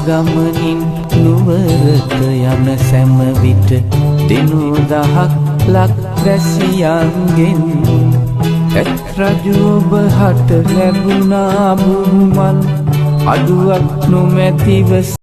ගමනින් නුවරට යන සෑම විට දිනු දහක් ලක් රැසියන්ගෙන් ඇත් රජු ඔබ හට ලැබුණා බුහුමන් අඩුවක් නොමැතිව